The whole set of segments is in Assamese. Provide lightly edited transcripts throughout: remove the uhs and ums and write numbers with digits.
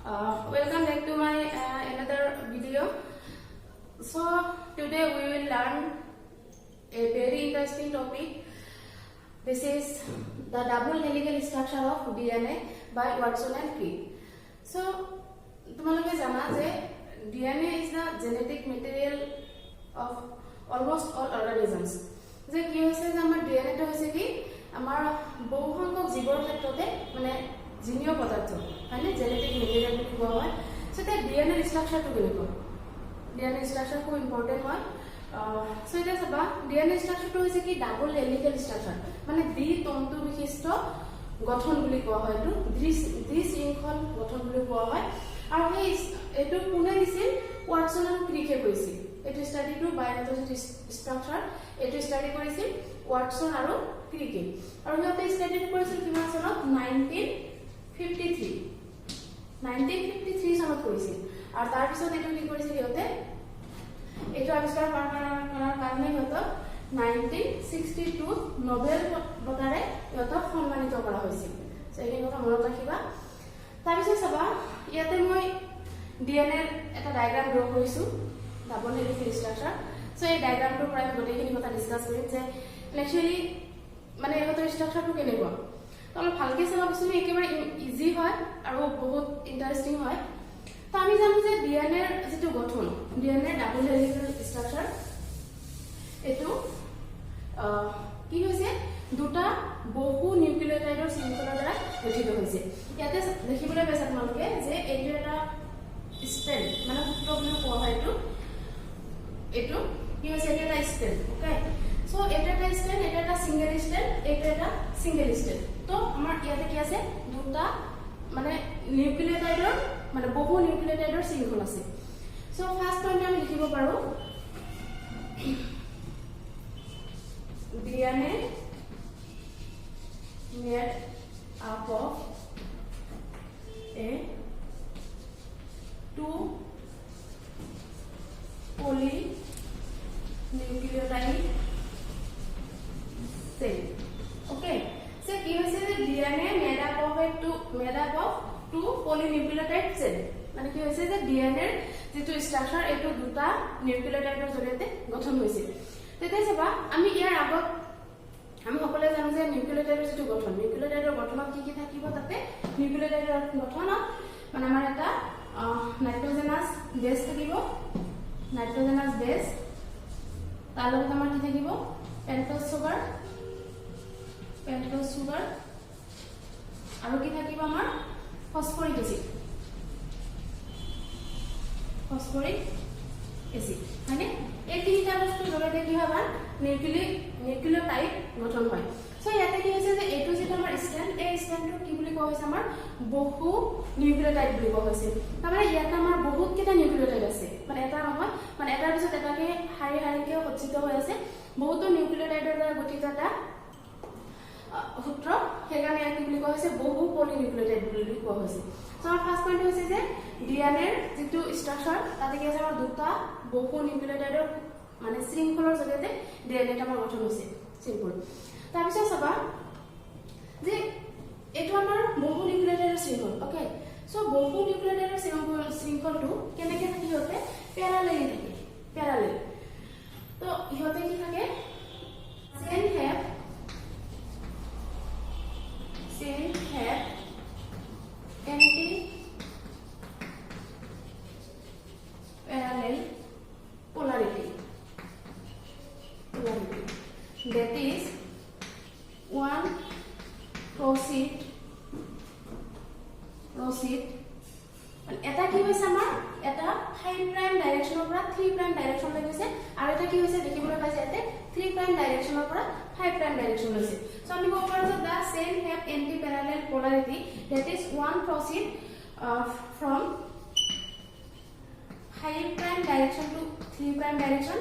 Welcome back to my another video. So today we will learn a very interesting topic. This is the double helical structure of DNA by Watson and Crick. So तुम्हारे जाना जे DNA is the genetic material of almost all organisms. जे की होइसे जे আমাৰ DNA টো হৈছে কি আমাৰ বহু সংখ্যক জীৱৰ ক্ষেত্ৰতে মানে জিনীয় পদাৰ্থ মানে জেনেটিক মেটেৰিয়েল বুলি কোৱা হয় সো তে ডিএনএ ষ্ট্ৰাকচাৰটো কেনেকুৱা ডিএনএ ষ্ট্ৰাকচাৰ খুব ইম্পৰ্টেন্ট হয় সো এটা চাবা ডিএনএ ষ্ট্ৰাকচাৰটো হৈছে কি ডাবল হেলিকেল ষ্ট্ৰাকচাৰ মানে দ্বি তন্তু বিশিষ্ট গঠন বুলি কোৱা হয় এটো দ্বি শৃংখল গঠন বুলি কোৱা হয় আৰু এই এটো কোনে দিছিল ওয়াটসন আৰু ক্ৰিকে কৰিছিল এটো ষ্টাডি টু বায়োলজি ষ্ট্ৰাকচাৰ এটো ষ্টাডি কৰিছিল ওয়াটসন আৰু ক্ৰিকে আৰু সিহঁতে ষ্টাডি কৰিছিল কিমান চনত 1953 চনত কৰিছিল আৰু তাৰ পিছত এটো কি কৰিছিল ইহতে এটো আৱিষ্কাৰ কৰাৰ কাৰণে ইহত 1962 নোবেল বঁটাৰে ইহত সন্মানিত কৰা হৈছিল সেই কথা মনত ৰাখিবা তাৰ পিছত চাবা ইয়াতে মই ডিএনএ এটা ডায়াগ্ৰাম ড্ৰ কৰিছো ডাবল হেলিকেল ষ্ট্ৰাকচাৰ সো এই ডায়াগ্ৰামটোৰ পৰা আমি গোটেইখিনি কথা ডিসকাস কৰিম যে একচুয়ালি মানে ইহতৰ ষ্ট্ৰাকচাৰটো কেনেকুৱা অলপ ভালকে চাবা বস্তু একেবাৰে ইজি হয় আৰু বহুত ইন্টারেস্টিং হয় তো আমি জানো যে ডিএনএ এর যেটো গঠন ডিএনএ ডাবল হেলিকেল স্ট্রাকচার এটো কি হৈছে দুটা বহু নিউক্লিওটাইডৰ শৃংখলৰ দ্বাৰা গঠিত হৈছে ইয়াতে দেখিবলৈ পাইছা তোমালোকে যে এটো এটা স্ট্ৰেন্ড মানে সূত্ৰ বুলি কোৱা হয় এটো কি হৈছে এটা স্ট্ৰেন্ড ওকে সো এটা স্ট্ৰেন্ড এটা সিঙ্গেল স্ট্ৰেন্ড এটা সিঙ্গেল স্ট্ৰেন্ড তো আমাৰ ইয়াতে কি আছে দুটা মানে নিউক্লিওটাইডৰ মানে বহু নিউক্লিওটাইডৰ শৃংখল আছে সো ফাৰ্স্ট পয়েন্ট আমি লিখিব পাৰো DNA made up of a two polynucleotide cell okay so কি হৈছে যে DNA made up of two polynucleotide cell মানে কি হৈছে যে DNA এর যেটো স্ট্রাকচার এটো দুটা নিউক্লিওটাইডৰ জৰিয়তে গঠন হৈছে তেতিয়া চাবা আমি ইয়াৰ আগত আমি সকলোৱে জানো যে নিউক্লিওটাইডৰ যেটো গঠন নিউক্লিওটাইডৰ গঠনত কি থাকিব তাতে নিউক্লিওটাইডৰ গঠনত মানে আমাৰ এটা নাইট্ৰোজেনাস বেস থাকিব নাইট্ৰোজেনাস বেস তাৰ লগত আমাৰ কি থাকিব পেন্টোজ সুগাৰ আৰু কি থাকিব আমাৰ ফসফৰিক এসিড মানে এই তিনটা বস্তু জড়িত কি হয় আমাৰ নিউক্লিওটাইড গঠন হয় সো ইয়াতে কি হৈছে যে এটো যেটো আমাৰ স্ট্যান্ড এই স্ট্যান্ডটো কি বুলি কোৱা হৈছে আমাৰ বহু নিউক্লিওটাইড বুলি কোৱা হৈছে তাৰমানে ইয়াতে আমাৰ বহুত কেটা নিউক্লিওটাইড আছে মানে এটা নহয় মানে এটাৰ পিছত এটাকে হাৰিকে সজ্জিত হৈ আছে বহুতো নিউক্লিওটাইডৰ দ্বাৰা গঠিত এটা সূত্ৰ হেগানে কি বুলি কোৱা হৈছে বহু পলিনিউক্লিওটাইড বুলি কোৱা হৈছে সো আমাৰ ফাৰ্স্ট পয়েন্ট হৈছে যে ডিএনএ এৰ যেটো স্ট্ৰাকচাৰ তাতে কি আছে আমাৰ দুটা বহু নিউক্লিওটাইডৰ মানে শৃংখলৰ জৰিয়তে ডিএনএ টা আমাৰ গঠন হৈছে সিম্পল তাৰ পিছত চাবা যে এটো আমাৰ বহু নিউক্লিওটাইডৰ শৃংখল ওকে সো বহু নিউক্লিওটাইডৰ শৃংখলটো কেনেকে থাকি হতে প্যারালেল থাকে প্যারালেল তো ইহতে কি থাকে chain have anti-parallel polarity that is one proceed এটা কি হৈছে আমাৰ এটা 5 প্ৰাইম ডাইৰেকচনৰ পৰা 3 প্ৰাইম ডাইৰেকচন লৈ গৈছে আৰু এটা কি হৈছে দেখিবলৈ পাইছে ইয়াতে 3 প্ৰাইম ডাইৰেকচনৰ পৰা 5 প্ৰাইম ডাইৰেকচন লৈছে সো আমি ক'ব পাৰো যে the same have anti-parallel polarity that is one proceed from 5 prime direction to 3 prime direction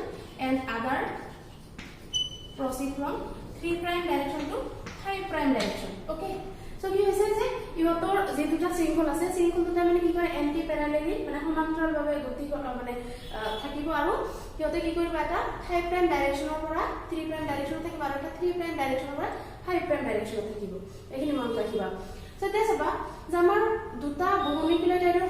and other proceed from 3 prime direction to 5 prime direction okay so কি হৈছে যে ইহতৰ যে দুটা শৃংখল আছে শৃংখলটো মানে কি কৰে এন্টি প্যাৰালেলি মানে সমান্তৰালভাৱে গতি মানে থাকিব আৰু ইহতে কি কৰিব এটা 5 প্ৰাইম ডাইৰেকচনৰ পৰা 3 প্ৰাইম ডাইৰেকচন থাকিব আৰু এটা 3 প্ৰাইম ডাইৰেকচনৰ পৰা 5 প্ৰাইম ডাইৰেকচন থাকিব এইখিনি মনত ৰাখিবা সো তে চাবা যে আমাৰ দুটা বহুনিউক্লিওটাইডৰ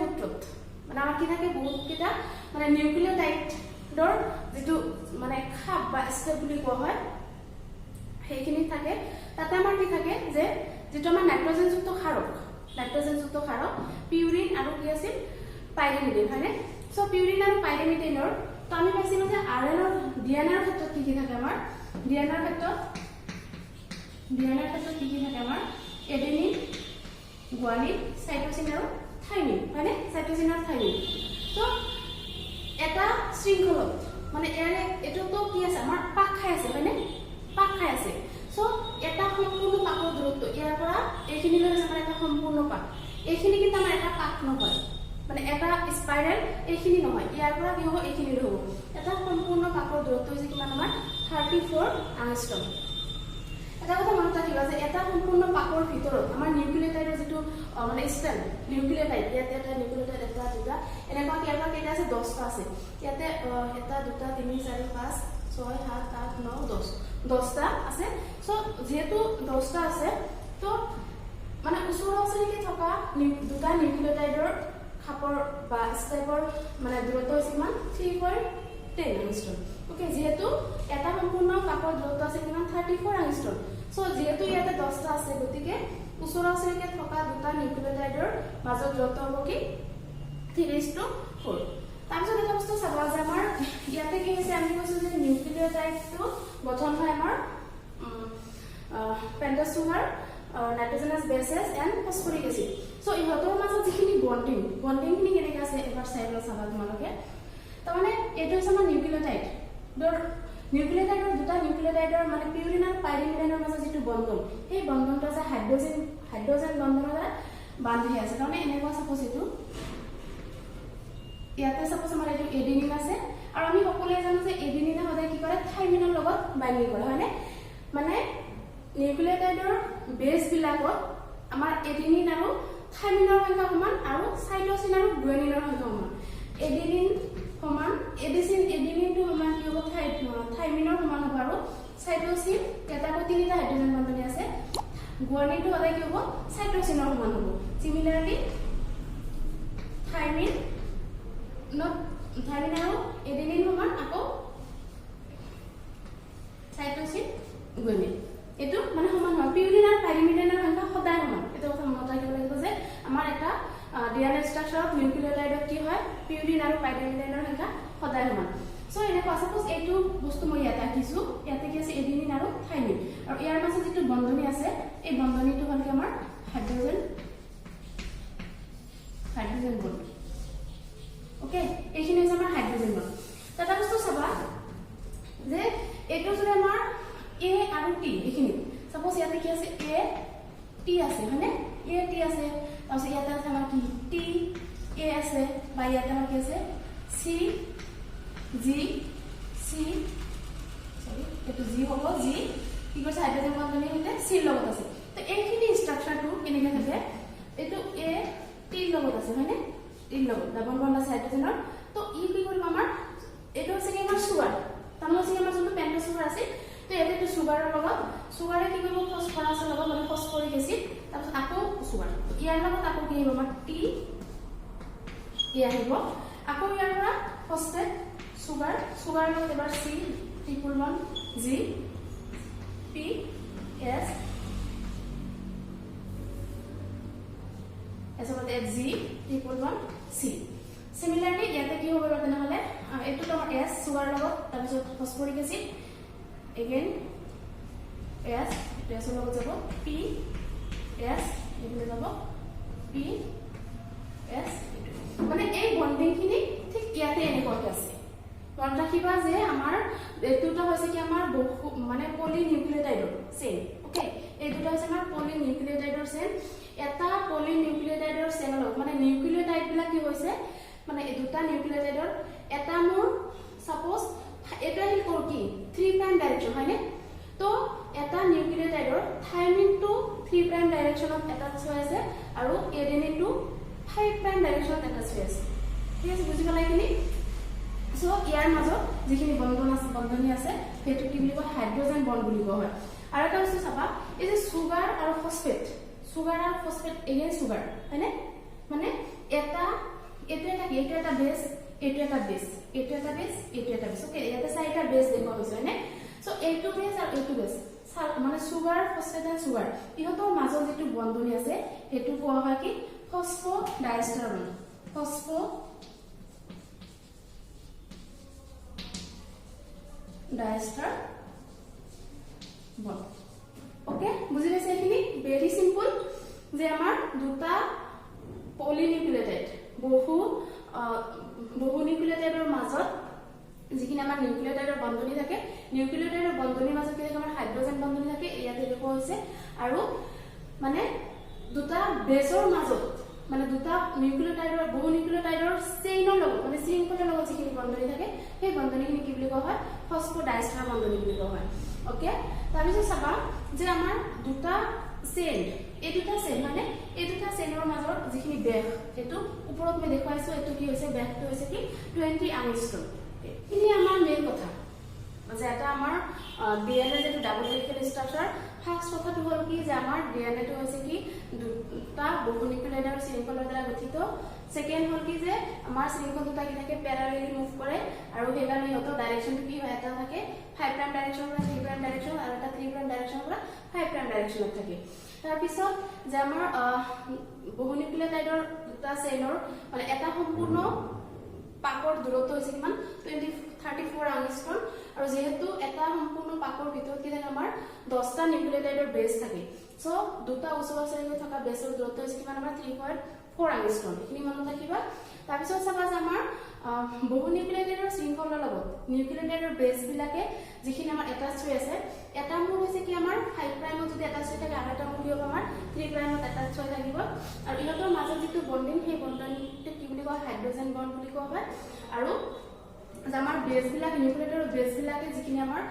কি থাকে বহুত কেইটা মানে নিউক্লিওটাইডৰ যেটো মানে খাপ বা স্টেপ বুলি কোৱা হয় সেইখিনি থাকে তাতে আমাৰ কি থাকে যে যেটো আমাৰ নাইট্ৰজেনযুক্ত ক্ষাৰক পিউৰিন আৰু কি আছিল পাইৰিমিডিন হয়নে সো পিউৰিন আৰু পাইৰিমিডিনৰ তো আমি পাইছিলো যে আৰএনএৰ ডিএনএৰ ক্ষেত্ৰত কি থাকে আমাৰ ডিএনএৰ ক্ষেত্ৰত কি থাকে আমাৰ এডেনিন গুৱানিন সাইটোসিন আৰু থাইমিন হয়নে সাইটোসিন আৰু থাইমিন তো এটা শৃংখলত মানে এটো তো কি আছে আমাৰ পাক খাই আছে হয়নে পাক খাই আছে সো এটা সম্পূৰ্ণ পাকৰ দূৰত্ব ইয়াৰ পৰা এইখিনি লৈ আছে আমাৰ এটা সম্পূৰ্ণ পাক এইখিনি কিন্তু আমাৰ এটা পাক নহয় মানে এটা স্পাইৰাল এইখিনি নহয় ইয়াৰ পৰা কি হ'ব এইখিনি হ'ব এটা সম্পূৰ্ণ পাকৰ দূৰত্ব হৈছে কিমান আমাৰ 34 আংষ্ট্ৰম এটা কথা মনত ৰাখিবা যে এটা সম্পূৰ্ণ পাকৰ ভিতৰত আমাৰ নিউক্লিওটাইডৰ যেটো মানে স্ট্ৰেন নিউক্লিওটাইড ইয়াতে এটা নিউক্লিওটাইড এটা দুটা এনেকুৱা কি আমাৰ কেইটা আছে 10টা আছে ইয়াতে এটা দুটা 3 4 5 6 7 8 9 10টা আছে সো যেহেতু 10টা আছে তো মানে ওচৰা-ওচৰিকে থকা দুটা নিউক্লিওটাইডৰ খাপৰ বা স্টেপৰ মানে দূৰত্ব হৈছে কিমান 3.10 আংষ্ট্ৰম ওকে যেহেতু এটা সম্পূৰ্ণ পাকৰ দূৰত্ব আছে কিমান 34 আংষ্ট্ৰম সো যেহেতু ইয়াতে 10টা আছে গতিকে ওচৰা-ওচৰিকে থকা দুটা নিউক্লিওটাইডৰ মাজত দূৰত্ব হ'ব কি 3:4 তাৰপিছত এটা বস্তু চাবা যে আমাৰ ইয়াতে কি হৈছে আমি কৈছো যে নিউক্লিওটাইডটো গঠন হয় আমাৰ pentose sugar nitrogenous bases and phosphoric acid so ইহঁতৰ মাজত যিখিনি বন্ডিং খিনি কেনেকৈ আছে এবাৰ চাইলো চাবা তোমালোকে তাৰমানে এইটো হৈছে আমাৰ নিউক্লিওটাইডৰ দুটা নিউক্লিওটাইডৰ মানে পিউৰিন আৰু পাইৰিমিডিনৰ মাজত যিটো বন্ধন সেই বন্ধনটো আছে হাইড্ৰোজেন বন্ধনৰ দ্বাৰা বান্ধি আছে তাৰমানে এনেকুৱা সাপোজ এইটো ইয়াতে সাপোজ আমাৰ এইটো এডেনিন আছে আৰু আমি সকলোৱে জানো যে এডেনিনে সদায় কি কৰে থাইমিনৰ লগত বাইন্ডিং কৰে হয়নে মানে নিউক্লিওটাইডৰ বেস বিলাকত আমাৰ এডেনিন আৰু থাইমিনৰ সংখ্যা সমান আৰু সাইটোসিন আৰু গুৱানিনৰ সংখ্যা সমান এডেনিন সমান এডেনিনটো সমান কি হ'ব থাইমিনৰ সমান হ'ব আৰু সাইটোসিন এটাকৈ তিনিটা হাইড্ৰোজেন বন্ধনী আছে গুৱানিনটো সদায় কি হ'ব সাইটোসিনৰ সমান হ'ব সিমিলাৰলি থাইমিন আৰু এডেনিন সমান আকৌ সাইটোসিন গুৱানিন এটো মানে সমান হয় পিউৰিন আৰু পাইৰিমিডিনৰ সংখ্যা সদায় সমান এটা কথা মনত ৰাখিব লাগিব যে আমাৰ এটা ডিএনএ ষ্ট্ৰাকচাৰত নিউক্লিওটাইডত কি হয় পিউৰিন আৰু পাইৰিমিডিনৰ সংখ্যা সদায় সমান সো এনেকুৱা সাপোজ এইটো বস্তু মই ইয়াতে আঁকিছো ইয়াতে কি আছে এডেনিন আৰু থাইমিন আৰু ইয়াৰ মাজত যিটো বন্ধনী আছে এই বন্ধনীটো হ'ল কি আমাৰ হাইড্ৰোজেন বন্ধন ওকে এইখিনি হৈছে আমাৰ হাইড্ৰোজেন বন্ধন এটা বস্তু চাবা যে এইটো যদি আমাৰ A আৰু T এইখিনি সাপোজ ইয়াতে কি আছে A T আছে হয়নে A T আছে তাৰপিছত ইয়াতে আছে আমাৰ কি T A আছে বা ইয়াতে আমাৰ কি আছে C G C সৰি এটো G হ'ব G কি কৈছে হাইড্ৰোজেন বন্ধনী হতে C লগত আছে তো এইখিনি ষ্ট্ৰাকচাৰটো কেনেকৈ থাকে এটো A T লগত আছে হয়নে T লগত ডাবল বন্ড আছে হাইড্ৰোজেনৰ তো ই কি কৰিব আমাৰ এটো হৈছে কি আমাৰ সুগাৰ তাৰমানে আমাৰ যোনটো পেন্টাছ সুগাৰ আছে তো ইয়াতে তো সুগাৰৰ লগত সুগাৰে কি কৰিব ফসফৰাছৰ লগত মানে ফসফৰিক এসিড তাৰপিছত আকৌ সুগাৰ ইয়াৰ লগত আকৌ কি হ'ব আমাৰ টি ইয়া আহিব আকৌ ইয়াৰ পৰা ফসফেট সুগাৰ লগত এবাৰ চি ট্ৰিপল বন্ড জি পি এছ এছতে G triple bond C similarly ইয়াতে কি হ'ব তেনেহলে এটো তোমাৰ এছ সুগাৰ লগত তাৰপিছত ফসফৰিক এসিড again S S লগত যাব P S এগুলো যাব P S মানে এই বন্ডিং খিনি ঠিক ইয়াতে এনেকৈ আছে মনত ৰাখিবা যে আমাৰ এটোটা হৈছে কি আমাৰ মানে পলিনিউক্লিওটাইডৰ চেইন ওকে এই দুটা হৈছে আমাৰ পলিনিউক্লিওটাইডৰ চেইন এটা পলিনিউক্লিওটাইডৰ চেইন মানে নিউক্লিওটাইড বিলাক কি হৈছে মানে এই দুটা নিউক্লিওটাইডৰ এটা মোৰ সাপোজ এটা হিল কি 3 প্ৰাইম ডাইৰেকশন হয়নে তো এটা নিউক্লিওটাইডৰ থাইমিন টু 3 প্ৰাইম ডাইৰেকশনত এটা হৈ আছে আৰু এডেনিন টু 5 প্ৰাইম ডাইৰেকশনত এটা হৈ আছে ঠিক আছে বুজি পালাই কিনি সো ইয়াৰ মাজত যিখিনি বন্ধনী আছে সেইটো কি বুলি কয় হাইড্ৰোজেন বন্ড বুলি কোৱা হয় আৰু এটা বস্তু চাবা এই যে সুগাৰ আৰু ফসফেট এগেইন সুগাৰ হয়নে মানে এটা এইটো এটা কি এইটো এটা বেস এইটো এটা বেস এইটো এটা বেস এইটো এটা বেস ওকে ইয়াতে চাৰিটা বেস দেখুৱা হৈছে হয়নে সো এইটো বেস আৰু এইটো বেস মানে সুগাৰ ফসফেট এণ্ড সুগাৰ ইহঁতৰ মাজত যেটো বন্ধনী আছে হেতু কোৱা হয় কি ফসফোডাইএস্টাৰ বন্ধন ফসফোডাইএস্টাৰ বন্ধন ওকে বুজি পাইছে এখিনি ভেৰি সিম্পল যে আমাৰ দুটা পলিনিউক্লিয়েটাইড বহু নিউক্লিয়েটাইডৰ মাজত যিখিনি আমাৰ নিউক্লিয়েটাইডৰ বন্ধনী থাকে নিউক্লিয়েটাইডৰ বন্ধনীৰ মাজত কি আমাৰ হাইড্ৰোজেন বন্ধনী থাকে ইয়াতে দেখুৱা হৈছে আৰু মানে দুটা বেছৰ মাজত মানে দুটা নিউক্লিয়েটাইডৰ বহু নিউক্লিয়েটাইডৰ চেইনৰ লগত মানে শৃংখলৰ লগত যিখিনি বন্ধনী থাকে সেই বন্ধনীখিনি কি বুলি কোৱা হয় ফসফোডাইএস্টাৰ বন্ধনী বুলি কোৱা হয় ওকে তাৰপিছত চাবা যে আমাৰ দুটা চেইন এই দুটা চেইন মানে এই দুটা চেইনৰ মাজৰ যিখিনি বেগ এটো ওপৰত মই দেখুৱাইছো এটো কি হৈছে বেগটো হৈছে কি 20 আংষ্ট্ৰম ইনি আমাৰ মেইন কথা যে এটা আমাৰ ডিএনএ যেটো ডাবল হেলিকেল ষ্ট্ৰাকচাৰ ফাৰ্স্ট কথাটো হল কি যে আমাৰ ডিএনএ টো হৈছে কি দুটা বহু নিউক্লিয়েটাইডৰ শৃংখলৰ দ্বাৰা গঠিত সেকেন্ড হল কি যে আমাৰ শৃংখল দুটা কি থাকে প্যাৰালেলি মুভ কৰে আৰু হেগানি হতো ডাইৰেকশনটো কি হয় এটা থাকে 5 প্ৰাইম ডাইৰেকশন পৰা 3 প্ৰাইম ডাইৰেকশন আৰু এটা 3 প্ৰাইম ডাইৰেকশন পৰা 5 প্ৰাইম ডাইৰেকশনত থাকে তাৰ পিছত যে আমাৰ বহু নিউক্লিয়েটাইডৰ দুটা চেইনৰ মানে এটা সম্পূৰ্ণ পাকৰ দূৰত্ব হৈছে কিমান 34 আংষ্ট্ৰম আৰু যেহেতু এটা সম্পূৰ্ণ পাকৰ ভিতৰত কি থাকে আমাৰ 10টা নিউক্লিয়েটাইডৰ বেস থাকে সো দুটা ওচৰা-ওচৰিকৈ থকা বেসৰ দূৰত্ব হৈছে কিমান আমাৰ 3.4 আংষ্ট্ৰম এখিনি মনত ৰাখিবা তাৰ পিছত চাবা যে আমাৰ বহু নিউক্লিয়েটাইডৰ শৃংখলৰ লগত নিউক্লিয়েটাইডৰ বেস বিলাকে যিখিনি আমাৰ এটাচ হৈ আছে এটা মূল হৈছে কি আমাৰ 5 প্ৰাইমত যদি এটাচ হৈ থাকে আৰু এটা মূল হ'ব আমাৰ 3 প্ৰাইমত এটাচ হৈ থাকিব আৰু ইহঁতৰ মাজত যিটো বন্ডিং সেই বন্ডিংটো কি বুলি কোৱা হাইড্ৰোজেন বন্ড বুলি কোৱা হয় আৰু আমাৰ বেস বিলাক নিউক্লিয়েটাইডৰ বেস বিলাকে যিখিনি আমাৰ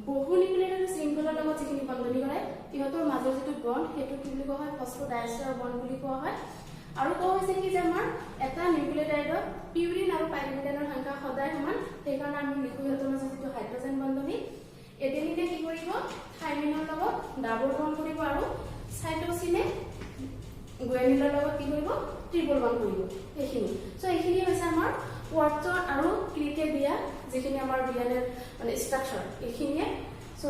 বহু নিউক্লিয়েটাইডৰ শৃংখলৰ লগত যিখিনি বন্ধনী কৰে ইহঁতৰ মাজৰ যিটো বন্ড হেতু কি বুলি কোৱা হয় ফসফোডাইএস্টাৰ বন্ড বুলি কোৱা হয় আৰু কোৱা হৈছে কি যে আমাৰ এটা নিউক্লিয়েটাইডৰ পিউৰিন আৰু পাইৰিমিডিনৰ সংখ্যা সদায় সমান সেই কাৰণে আমি লিখো ইহঁতৰ মাজত যিটো হাইড্ৰোজেন বন্ধনী এডেনিনে কি কৰিব থাইমিনৰ লগত ডাবল বন্ড কৰিব আৰু সাইটোসিনে গুয়ানিনৰ লগত কি কৰিব ট্ৰিপল বন্ড কৰিব এইখিনি সো এইখিনি হৈছে আমাৰ ওয়াটছন আৰু ক্লিকে দিয়া যিখিনি আমাৰ ডিএনএ মানে ষ্ট্ৰাকচাৰ এইখিনিয়ে সো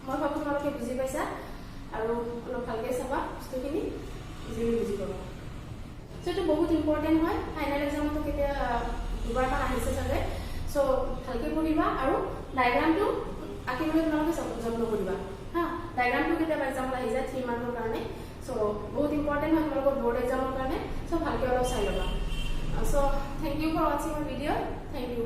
মই ভাবো তোমালোকে বুজি পাইছা আৰু অলপ ভালকৈ চাবা বস্তুখিনি বুজি পাবা সো এইটো বহুত ইম্পৰ্টেণ্ট হয় ফাইনেল এক্সামটো কেতিয়া দুবাৰমান আহিছে চাগে সো ভালকৈ পঢ়িবা আৰু ডায়াগ্ৰামটো আঁকিবলৈ তোমালোকে যত্ন কৰিবা হা ডায়াগ্ৰামটো কেতিয়াবা এক্সামত আহি যায় 3 মাৰ্কৰ কাৰণে সো বহুত ইম্পৰ্টেণ্ট হয় তোমালোকৰ বোৰ্ড এক্সামৰ কাৰণে সো ভালকৈ অলপ চাই ল'বা So, thank you for watching my video. Thank you.